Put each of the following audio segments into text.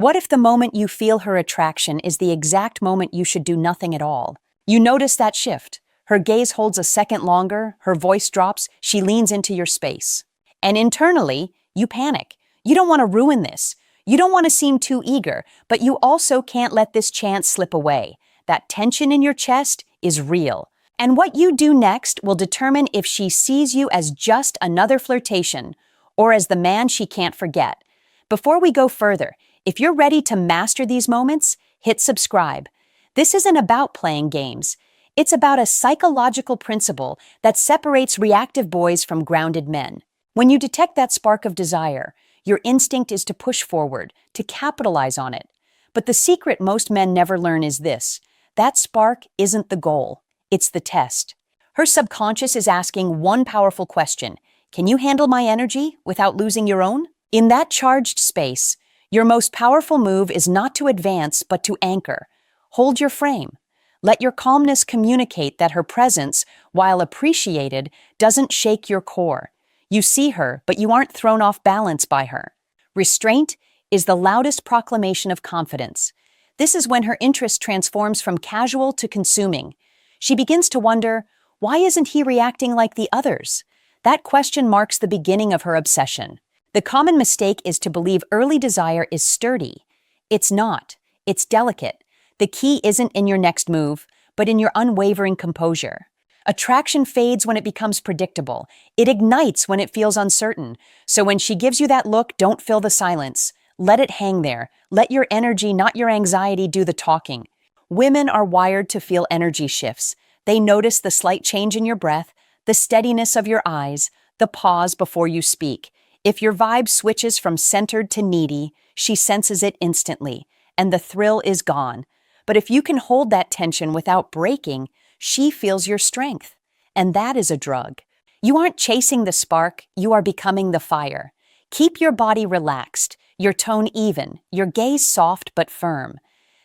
What if the moment you feel her attraction is the exact moment you should do nothing at all? You notice that shift. Her gaze holds a second longer, her voice drops, she leans into your space. And internally, you panic. You don't want to ruin this. You don't want to seem too eager, but you also can't let this chance slip away. That tension in your chest is real. And what you do next will determine if she sees you as just another flirtation or as the man she can't forget. Before we go further, if you're ready to master these moments, hit subscribe. This isn't about playing games. It's about a psychological principle that separates reactive boys from grounded men. When you detect that spark of desire, your instinct is to push forward, to capitalize on it. But the secret most men never learn is this: that spark isn't the goal, it's the test. Her subconscious is asking one powerful question: can you handle my energy without losing your own? In that charged space, your most powerful move is not to advance but to anchor. Hold your frame. Let your calmness communicate that her presence, while appreciated, doesn't shake your core. You see her, but you aren't thrown off balance by her. Restraint is the loudest proclamation of confidence. This is when her interest transforms from casual to consuming. She begins to wonder, why isn't he reacting like the others? That question marks the beginning of her obsession. The common mistake is to believe early desire is sturdy. It's not. It's delicate. The key isn't in your next move, but in your unwavering composure. Attraction fades when it becomes predictable. It ignites when it feels uncertain. So when she gives you that look, don't fill the silence. Let it hang there. Let your energy, not your anxiety, do the talking. Women are wired to feel energy shifts. They notice the slight change in your breath, the steadiness of your eyes, the pause before you speak. If your vibe switches from centered to needy, she senses it instantly, and the thrill is gone. But if you can hold that tension without breaking, she feels your strength. And that is a drug. You aren't chasing the spark, you are becoming the fire. Keep your body relaxed, your tone even, your gaze soft but firm.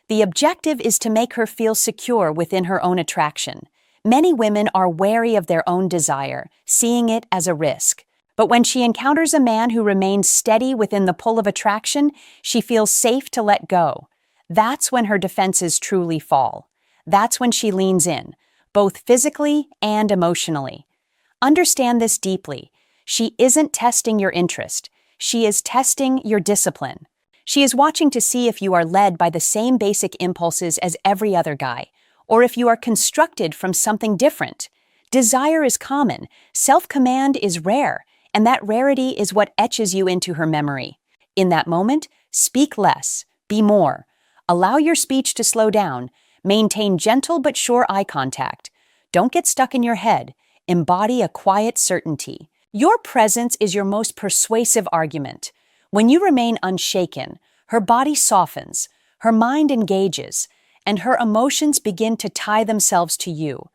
The objective is to make her feel secure within her own attraction. Many women are wary of their own desire, seeing it as a risk. But when she encounters a man who remains steady within the pull of attraction, she feels safe to let go. That's when her defenses truly fall. That's when she leans in, both physically and emotionally. Understand this deeply. She isn't testing your interest. She is testing your discipline. She is watching to see if you are led by the same basic impulses as every other guy, or if you are constructed from something different. Desire is common, self-command is rare, and that rarity is what etches you into her memory. In that moment, speak less, be more. Allow your speech to slow down. Maintain gentle but sure eye contact. Don't get stuck in your head. Embody a quiet certainty. Your presence is your most persuasive argument. When you remain unshaken, her body softens, her mind engages, and her emotions begin to tie themselves to you.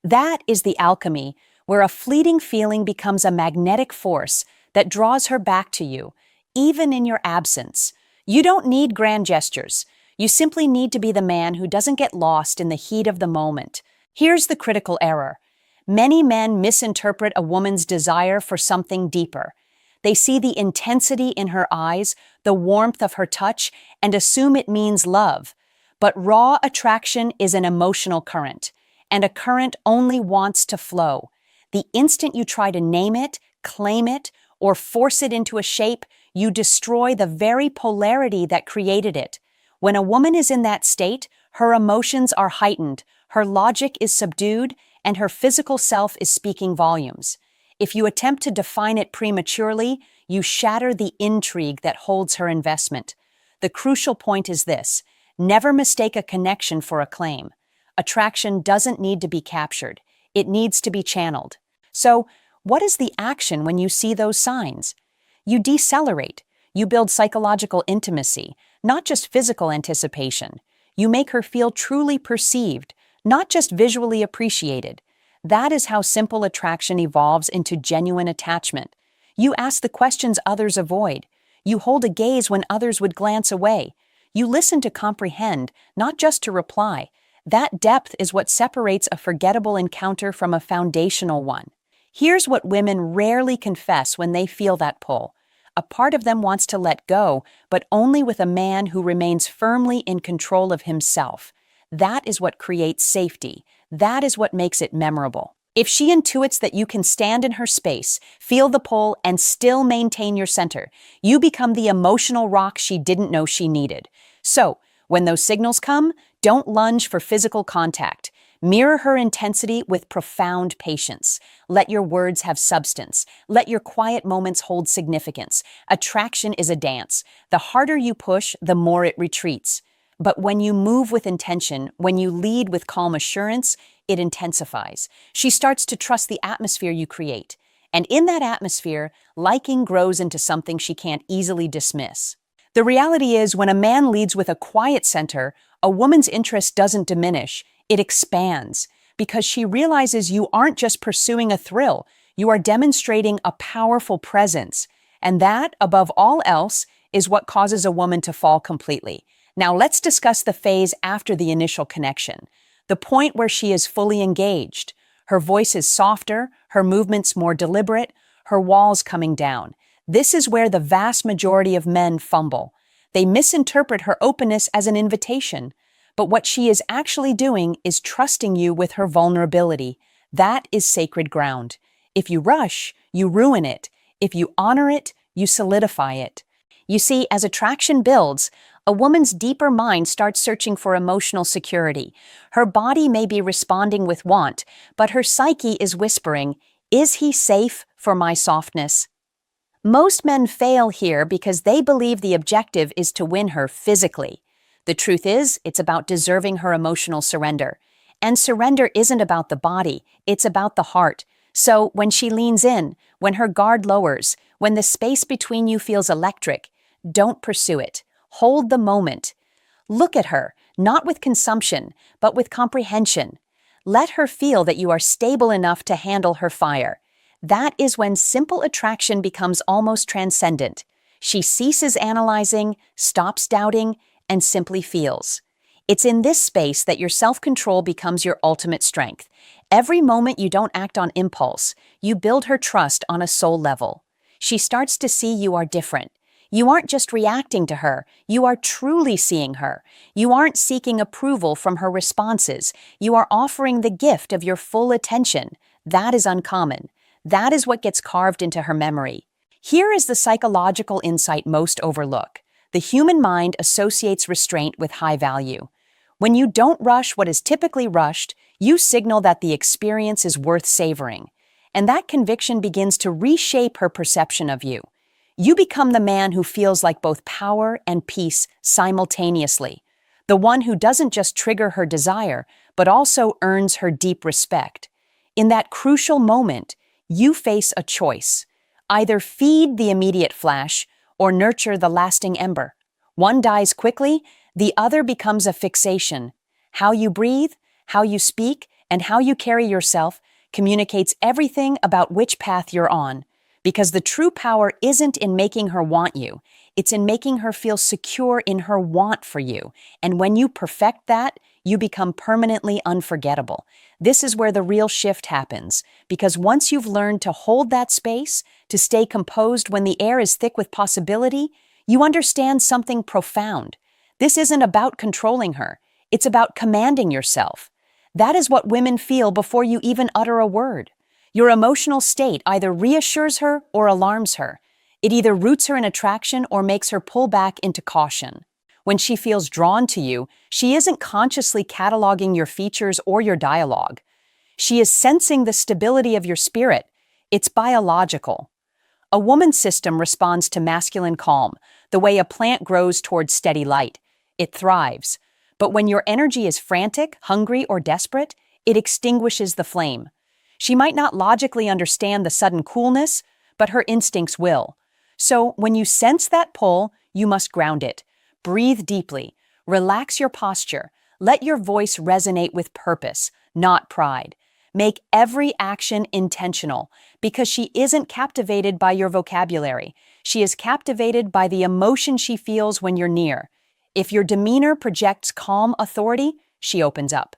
That is the alchemy, where a fleeting feeling becomes a magnetic force that draws her back to you, even in your absence. You don't need grand gestures. You simply need to be the man who doesn't get lost in the heat of the moment. Here's the critical error. Many men misinterpret a woman's desire for something deeper. They see the intensity in her eyes, the warmth of her touch, and assume it means love. But raw attraction is an emotional current, and a current only wants to flow. The instant you try to name it, claim it, or force it into a shape, you destroy the very polarity that created it. When a woman is in that state, her emotions are heightened, her logic is subdued, and her physical self is speaking volumes. If you attempt to define it prematurely, you shatter the intrigue that holds her investment. The crucial point is this: never mistake a connection for a claim. Attraction doesn't need to be captured. It needs to be channeled. So, what is the action when you see those signs? You decelerate. You build psychological intimacy, not just physical anticipation. You make her feel truly perceived, not just visually appreciated. That is how simple attraction evolves into genuine attachment. You ask the questions others avoid. You hold a gaze when others would glance away. You listen to comprehend, not just to reply. That depth is what separates a forgettable encounter from a foundational one. Here's what women rarely confess when they feel that pull. A part of them wants to let go, but only with a man who remains firmly in control of himself. That is what creates safety. That is what makes it memorable. If she intuits that you can stand in her space, feel the pull, and still maintain your center, you become the emotional rock she didn't know she needed. So, when those signals come, don't lunge for physical contact. Mirror her intensity with profound patience. Let your words have substance. Let your quiet moments hold significance. Attraction is a dance. The harder you push, the more it retreats. But when you move with intention, when you lead with calm assurance, it intensifies. She starts to trust the atmosphere you create. And in that atmosphere, liking grows into something she can't easily dismiss. The reality is, when a man leads with a quiet center, a woman's interest doesn't diminish, it expands, because she realizes you aren't just pursuing a thrill, you are demonstrating a powerful presence. And that, above all else, is what causes a woman to fall completely. Now let's discuss the phase after the initial connection, the point where she is fully engaged. Her voice is softer, her movements more deliberate, her walls coming down. This is where the vast majority of men fumble. They misinterpret her openness as an invitation, but what she is actually doing is trusting you with her vulnerability. That is sacred ground. If you rush, you ruin it. If you honor it, you solidify it. You see, as attraction builds, a woman's deeper mind starts searching for emotional security. Her body may be responding with want, but her psyche is whispering, "Is he safe for my softness?" Most men fail here because they believe the objective is to win her physically. The truth is, it's about deserving her emotional surrender. And surrender isn't about the body, it's about the heart. So when she leans in, when her guard lowers, when the space between you feels electric, don't pursue it. Hold the moment. Look at her, not with consumption, but with comprehension. Let her feel that you are stable enough to handle her fire. That is when simple attraction becomes almost transcendent. She ceases analyzing, stops doubting, and simply feels. It's in this space that your self-control becomes your ultimate strength. Every moment you don't act on impulse, you build her trust on a soul level. She starts to see you are different. You aren't just reacting to her, you are truly seeing her. You aren't seeking approval from her responses. You are offering the gift of your full attention. That is uncommon. That is what gets carved into her memory. Here is the psychological insight most overlook. The human mind associates restraint with high value. When you don't rush what is typically rushed, you signal that the experience is worth savoring. And that conviction begins to reshape her perception of you. You become the man who feels like both power and peace simultaneously. The one who doesn't just trigger her desire, but also earns her deep respect. In that crucial moment, you face a choice. Either feed the immediate flash or nurture the lasting ember. One dies quickly, the other becomes a fixation. How you breathe, how you speak, and how you carry yourself communicates everything about which path you're on. Because the true power isn't in making her want you, it's in making her feel secure in her want for you. And when you perfect that, you become permanently unforgettable. This is where the real shift happens, because once you've learned to hold that space, to stay composed when the air is thick with possibility, you understand something profound. This isn't about controlling her, it's about commanding yourself. That is what women feel before you even utter a word. Your emotional state either reassures her or alarms her. It either roots her in attraction or makes her pull back into caution. When she feels drawn to you, she isn't consciously cataloging your features or your dialogue. She is sensing the stability of your spirit. It's biological. A woman's system responds to masculine calm, the way a plant grows towards steady light. It thrives. But when your energy is frantic, hungry, or desperate, it extinguishes the flame. She might not logically understand the sudden coolness, but her instincts will. So when you sense that pull, you must ground it. Breathe deeply. Relax your posture. Let your voice resonate with purpose, not pride. Make every action intentional, because she isn't captivated by your vocabulary. She is captivated by the emotion she feels when you're near. If your demeanor projects calm authority, she opens up.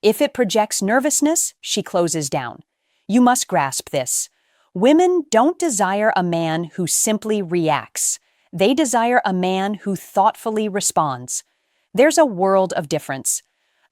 If it projects nervousness, she closes down. You must grasp this. Women don't desire a man who simply reacts. They desire a man who thoughtfully responds. There's a world of difference.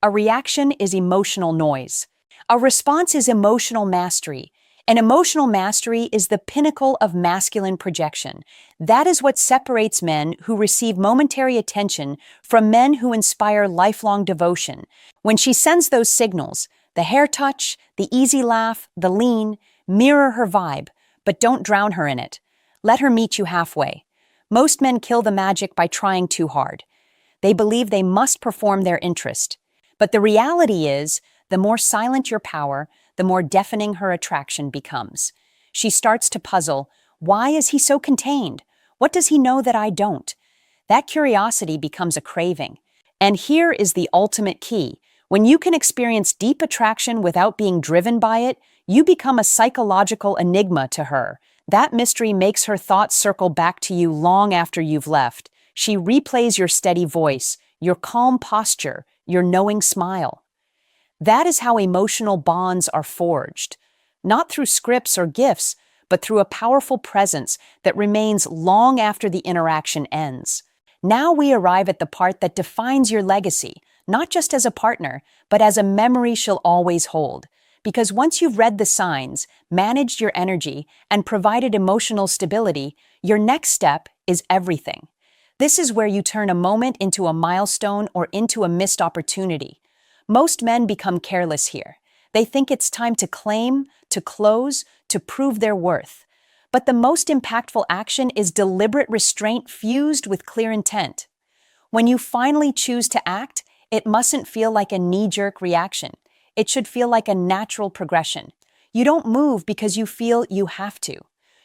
A reaction is emotional noise. A response is emotional mastery. And emotional mastery is the pinnacle of masculine projection. That is what separates men who receive momentary attention from men who inspire lifelong devotion. When she sends those signals, the hair touch, the easy laugh, the lean, mirror her vibe, but don't drown her in it. Let her meet you halfway. Most men kill the magic by trying too hard. They believe they must perform their interest. But the reality is, the more silent your power, the more deafening her attraction becomes. She starts to puzzle, why is he so contained? What does he know that I don't? That curiosity becomes a craving. And here is the ultimate key. When you can experience deep attraction without being driven by it, you become a psychological enigma to her. That mystery makes her thoughts circle back to you long after you've left. She replays your steady voice, your calm posture, your knowing smile. That is how emotional bonds are forged, not through scripts or gifts, but through a powerful presence that remains long after the interaction ends. Now we arrive at the part that defines your legacy, not just as a partner, but as a memory she'll always hold. Because once you've read the signs, managed your energy, and provided emotional stability, your next step is everything. This is where you turn a moment into a milestone or into a missed opportunity. Most men become careless here. They think it's time to claim, to close, to prove their worth. But the most impactful action is deliberate restraint fused with clear intent. When you finally choose to act, it mustn't feel like a knee-jerk reaction. It should feel like a natural progression. You don't move because you feel you have to.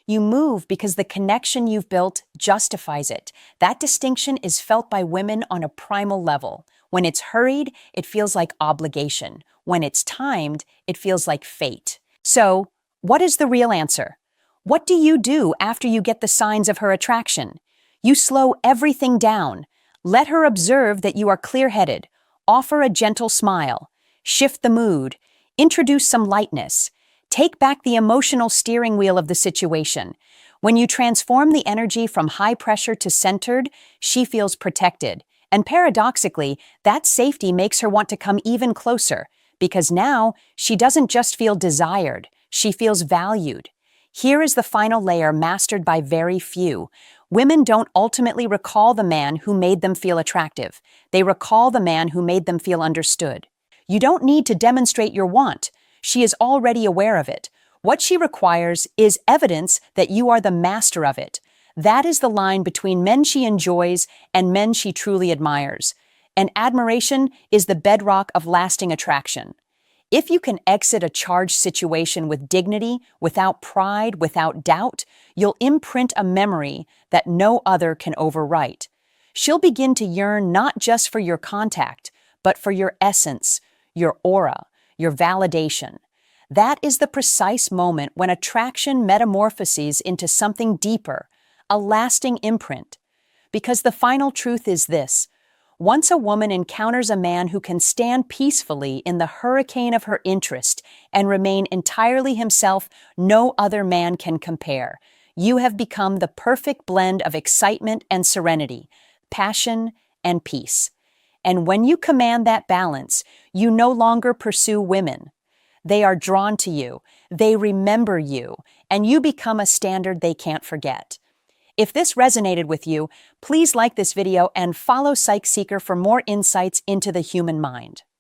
You move because the connection you've built justifies it. That distinction is felt by women on a primal level. When it's hurried, it feels like obligation. When it's timed, it feels like fate. So, what is the real answer? What do you do after you get the signs of her attraction? You slow everything down. Let her observe that you are clear-headed. Offer a gentle smile. Shift the mood. Introduce some lightness. Take back the emotional steering wheel of the situation. When you transform the energy from high pressure to centered, she feels protected. And paradoxically, that safety makes her want to come even closer, because now she doesn't just feel desired, she feels valued. Here is the final layer mastered by very few. Women don't ultimately recall the man who made them feel attractive. They recall the man who made them feel understood. You don't need to demonstrate your want. She is already aware of it. What she requires is evidence that you are the master of it. That is the line between men she enjoys and men she truly admires. And admiration is the bedrock of lasting attraction. If you can exit a charged situation with dignity, without pride, without doubt, you'll imprint a memory that no other can overwrite. She'll begin to yearn not just for your contact, but for your essence, your aura, your validation. That is the precise moment when attraction metamorphoses into something deeper, a lasting imprint. Because the final truth is this: once a woman encounters a man who can stand peacefully in the hurricane of her interest and remain entirely himself, no other man can compare. You have become the perfect blend of excitement and serenity, passion and peace. And when you command that balance, you no longer pursue women. They are drawn to you, they remember you, and you become a standard they can't forget. If this resonated with you, please like this video and follow PsychSeeker for more insights into the human mind.